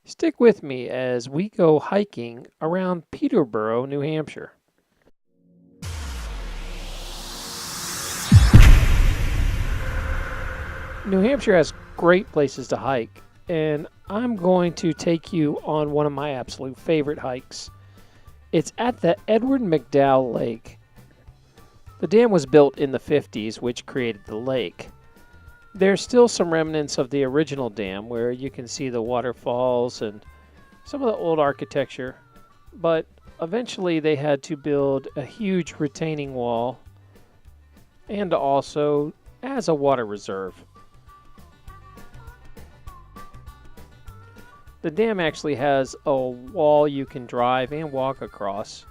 Stick with me as we go hiking around Peterborough, New Hampshire. New Hampshire has great places to hike, and I'm going to take you on one of my absolute favorite hikes. It's at the Edward MacDowell Lake. The dam was built in the 50s, which created the lake. There's still some remnants of the original dam where you can see the waterfalls and some of the old architecture, but eventually they had to build a huge retaining wall and also as a water reserve. The dam actually has a wall you can drive and walk across.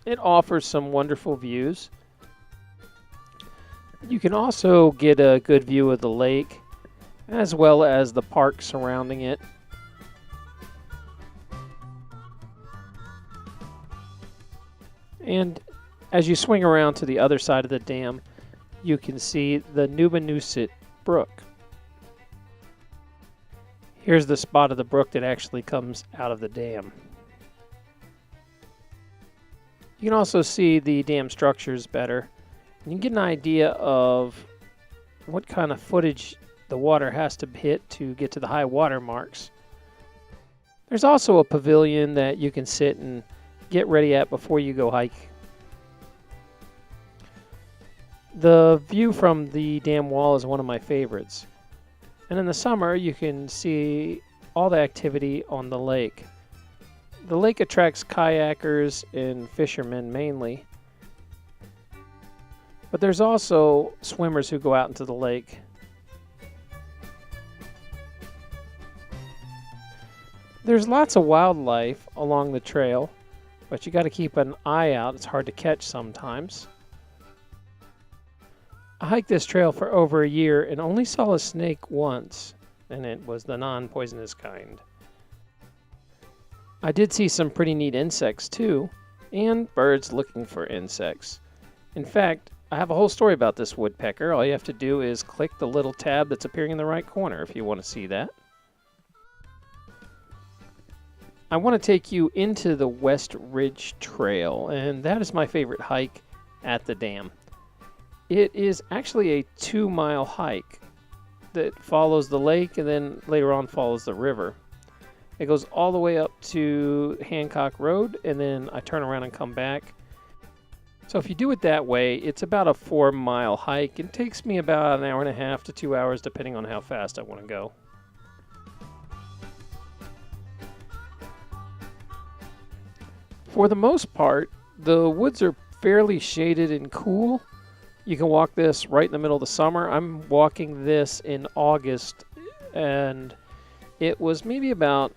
It offers some wonderful views. You can also get a good view of the lake as well as the park surrounding it. And as you swing around to the other side of the dam, you can see the Nubanusit Brook. Here's the spot of the brook that actually comes out of the dam. You can also see the dam structures better. You can get an idea of what kind of footage the water has to hit to get to the high water marks. There's also a pavilion that you can sit and get ready at before you go hike. The view from the dam wall is one of my favorites. And in the summer, you can see all the activity on the lake. The lake attracts kayakers and fishermen mainly. But there's also swimmers who go out into the lake. There's lots of wildlife along the trail, but you got to keep an eye out. It's hard to catch sometimes. I hiked this trail for over a year and only saw a snake once, and it was the non-poisonous kind. I did see some pretty neat insects too, and birds looking for insects. In fact, I have a whole story about this woodpecker. All you have to do is click the little tab that's appearing in the right corner if you want to see that. I want to take you into the West Ridge Trail, and that is my favorite hike at the dam. It is actually a 2-mile hike that follows the lake and then later on follows the river. It goes all the way up to Hancock Road, and then I turn around and come back. So if you do it that way, it's about a 4-mile hike. It takes me about an hour and a half to 2 hours, depending on how fast I want to go. For the most part, the woods are fairly shaded and cool. You can walk this right in the middle of the summer. I'm walking this in August, and it was maybe about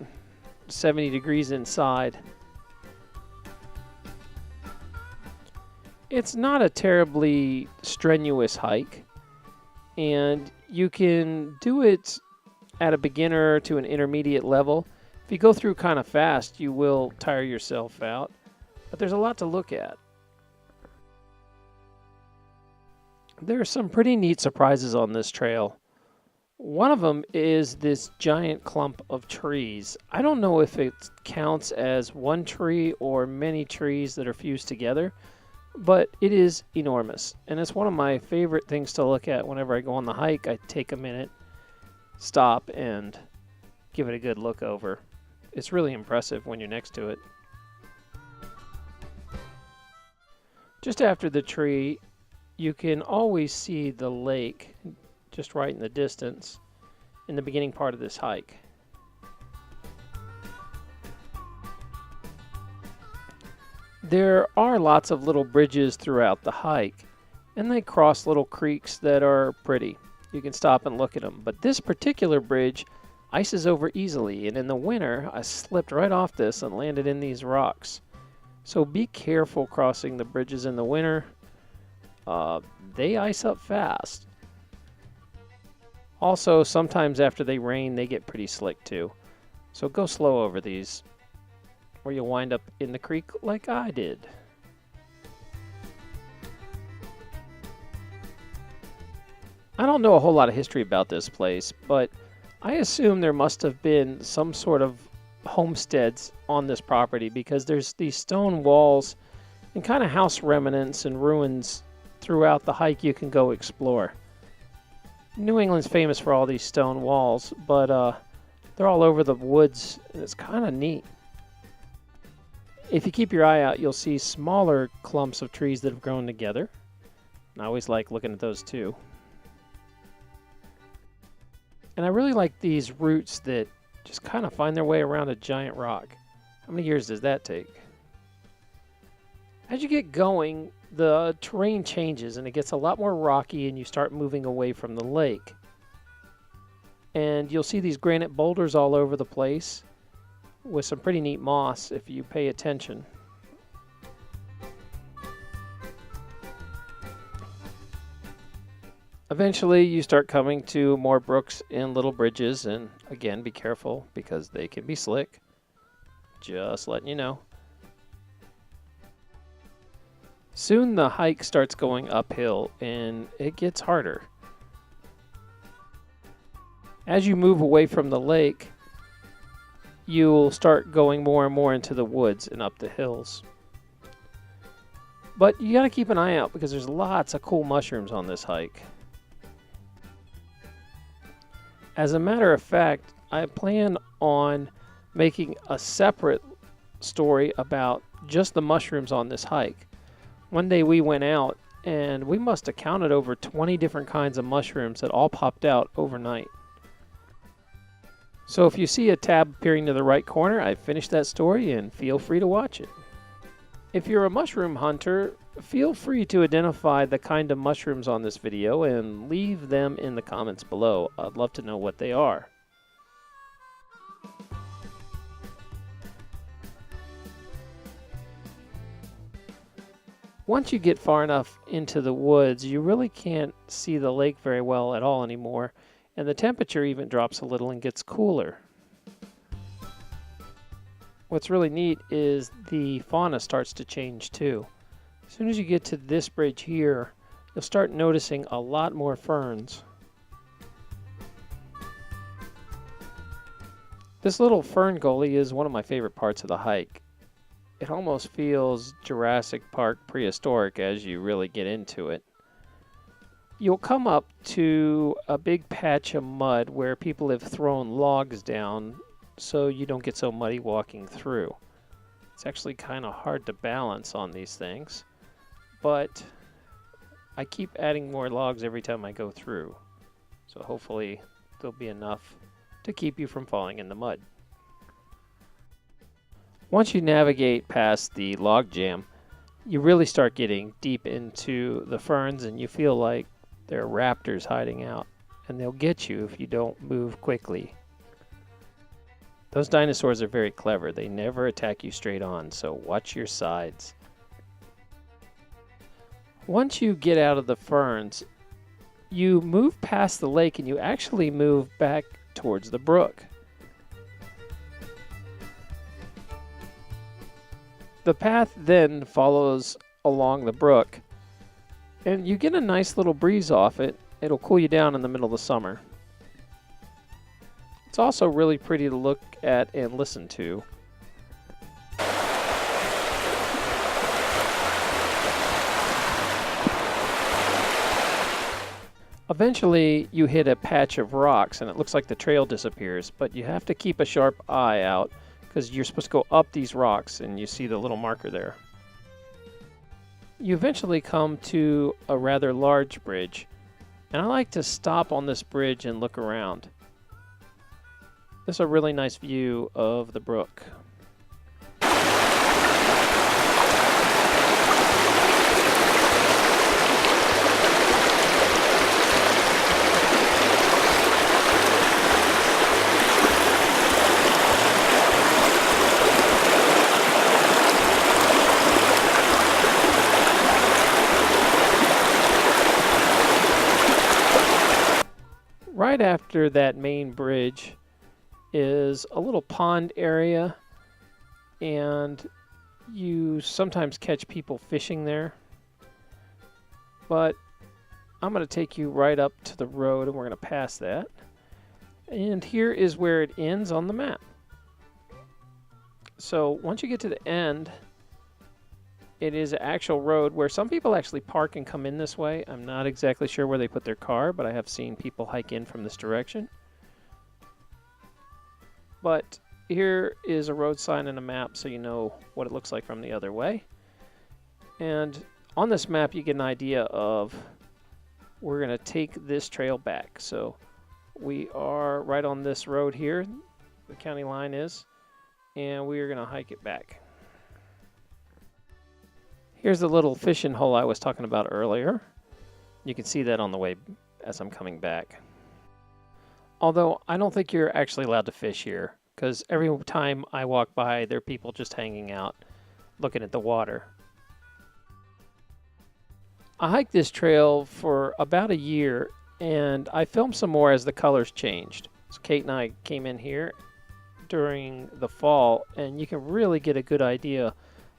70 degrees inside. It's not a terribly strenuous hike, and you can do it at a beginner to an intermediate level. If you go through kind of fast, you will tire yourself out, but there's a lot to look at. There are some pretty neat surprises on this trail. One of them is this giant clump of trees. I don't know if it counts as one tree or many trees that are fused together, but it is enormous. And it's one of my favorite things to look at whenever I go on the hike. I take a minute, stop, and give it a good look over. It's really impressive when you're next to it. Just after the tree, you can always see the lake just right in the distance in the beginning part of this hike. There are lots of little bridges throughout the hike, and they cross little creeks that are pretty. You can stop and look at them, but this particular bridge ices over easily, and in the winter I slipped right off this and landed in these rocks. So be careful crossing the bridges in the winter. They ice up fast. Also, sometimes after they rain, they get pretty slick too. So go slow over these, or you'll wind up in the creek like I did. I don't know a whole lot of history about this place, but I assume there must have been some sort of homesteads on this property because there's these stone walls and kind of house remnants and ruins throughout the hike you can go explore. New England's famous for all these stone walls, but they're all over the woods, and it's kind of neat. If you keep your eye out, you'll see smaller clumps of trees that have grown together. I always like looking at those too. And I really like these roots that just kind of find their way around a giant rock. How many years does that take? As you get going, the terrain changes and it gets a lot more rocky and you start moving away from the lake. And you'll see these granite boulders all over the place with some pretty neat moss if you pay attention. Eventually, you start coming to more brooks and little bridges, and again, be careful because they can be slick. Just letting you know. Soon the hike starts going uphill, and it gets harder. As you move away from the lake, you'll start going more and more into the woods and up the hills. But you gotta keep an eye out because there's lots of cool mushrooms on this hike. As a matter of fact, I plan on making a separate story about just the mushrooms on this hike. One day we went out and we must have counted over 20 different kinds of mushrooms that all popped out overnight. So if you see a tab appearing to the right corner, I've finished that story and feel free to watch it. If you're a mushroom hunter, feel free to identify the kind of mushrooms on this video and leave them in the comments below. I'd love to know what they are. Once you get far enough into the woods, you really can't see the lake very well at all anymore, and the temperature even drops a little and gets cooler. What's really neat is the fauna starts to change too. As soon as you get to this bridge here, you'll start noticing a lot more ferns. This little fern gully is one of my favorite parts of the hike. It almost feels Jurassic Park prehistoric as you really get into it. You'll come up to a big patch of mud where people have thrown logs down so you don't get so muddy walking through. It's actually kind of hard to balance on these things, but I keep adding more logs every time I go through, so hopefully there'll be enough to keep you from falling in the mud. Once you navigate past the log jam, you really start getting deep into the ferns and you feel like there are raptors hiding out, and they'll get you if you don't move quickly. Those dinosaurs are very clever. They never attack you straight on, so watch your sides. Once you get out of the ferns, you move past the lake and you actually move back towards the brook. The path then follows along the brook, and you get a nice little breeze off it. It'll cool you down in the middle of the summer. It's also really pretty to look at and listen to. Eventually, you hit a patch of rocks and it looks like the trail disappears, but you have to keep a sharp eye out because you're supposed to go up these rocks and you see the little marker there. You eventually come to a rather large bridge, and I like to stop on this bridge and look around. This is a really nice view of the brook. Right after that main bridge is a little pond area, and you sometimes catch people fishing there. But I'm going to take you right up to the road and we're going to pass that. And here is where it ends on the map. So once you get to the end, it is an actual road where some people actually park and come in this way. I'm not exactly sure where they put their car, but I have seen people hike in from this direction. But here is a road sign and a map so you know what it looks like from the other way. And on this map you get an idea of we're going to take this trail back. So we are right on this road here, the county line is, and we are going to hike it back. Here's the little fishing hole I was talking about earlier. You can see that on the way as I'm coming back. Although I don't think you're actually allowed to fish here, because every time I walk by, there are people just hanging out, looking at the water. I hiked this trail for about a year, and I filmed some more as the colors changed. So Kate and I came in here during the fall, and you can really get a good idea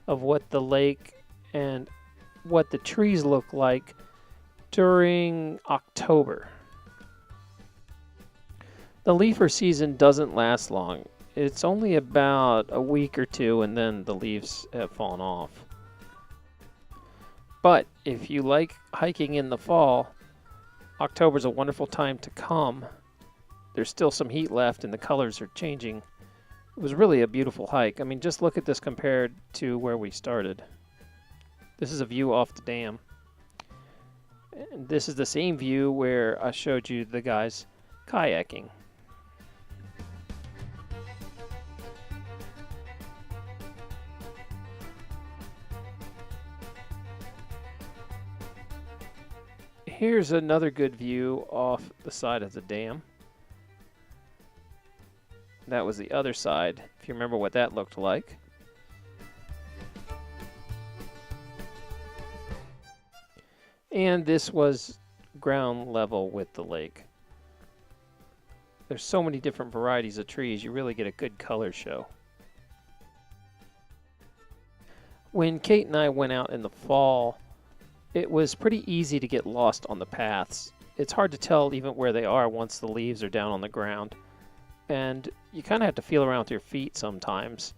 of what the lake and what the trees look like during October. The leafer season doesn't last long. It's only about a week or two and then the leaves have fallen off. But if you like hiking in the fall, October's a wonderful time to come. There's still some heat left and the colors are changing. It was really a beautiful hike. I mean, just look at this compared to where we started. This is a view off the dam. And this is the same view where I showed you the guys kayaking. Here's another good view off the side of the dam. That was the other side, if you remember what that looked like. And this was ground level with the lake. There's so many different varieties of trees, you really get a good color show. When Kate and I went out in the fall, it was pretty easy to get lost on the paths. It's hard to tell even where they are once the leaves are down on the ground. And you kind of have to feel around with your feet sometimes.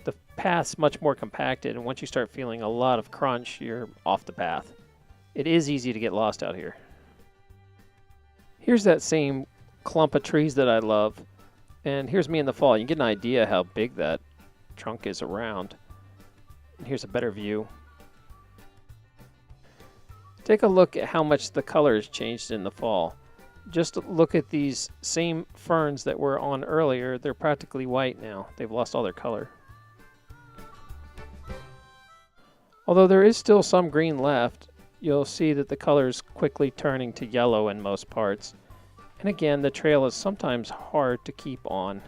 The path's much more compacted, and once you start feeling a lot of crunch, you're off the path. It is easy to get lost out here. Here's that same clump of trees that I love, and here's me in the fall. You can get an idea how big that trunk is around. And here's a better view. Take a look at how much the color has changed in the fall. Just look at these same ferns that were on earlier. They're practically white now. They've lost all their color. Although there is still some green left, you'll see that the color is quickly turning to yellow in most parts. And again, the trail is sometimes hard to keep on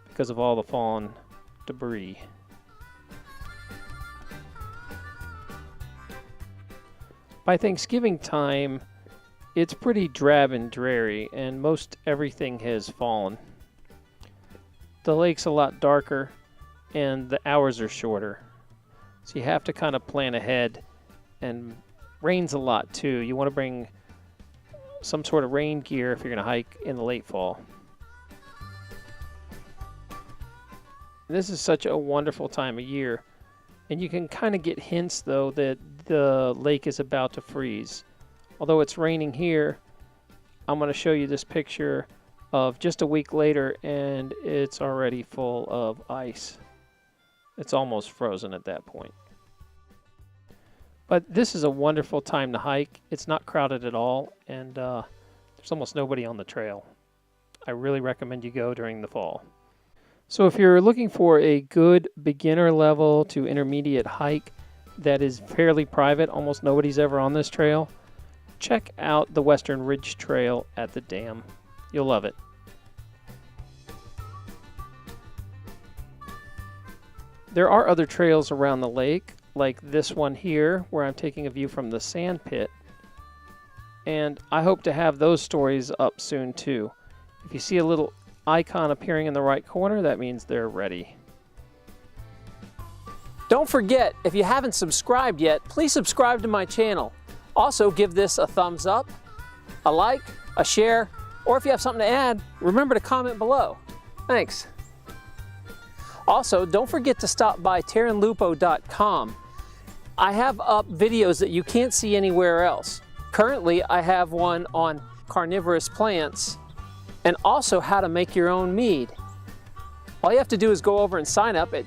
because of all the fallen debris. By Thanksgiving time, it's pretty drab and dreary, and most everything has fallen. The lake's a lot darker, and the hours are shorter. So you have to kind of plan ahead, and rains a lot too. You want to bring some sort of rain gear if you're going to hike in the late fall. This is such a wonderful time of year, and you can kind of get hints though that the lake is about to freeze. Although it's raining here, I'm going to show you this picture of just a week later, and it's already full of ice. It's almost frozen at that point. But this is a wonderful time to hike. It's not crowded at all, and there's almost nobody on the trail. I really recommend you go during the fall. So if you're looking for a good beginner level to intermediate hike that is fairly private, almost nobody's ever on this trail, check out the Western Ridge Trail at the dam. You'll love it. There are other trails around the lake, like this one here, where I'm taking a view from the sand pit. And I hope to have those stories up soon too. If you see a little icon appearing in the right corner, that means they're ready. Don't forget, if you haven't subscribed yet, please subscribe to my channel. Also, give this a thumbs up, a like, a share, Or if you have something to add, remember to comment below. Thanks. Also, don't forget to stop by terranlupo.com. I have up videos that you can't see anywhere else. Currently, I have one on carnivorous plants and also how to make your own mead. All you have to do is go over and sign up at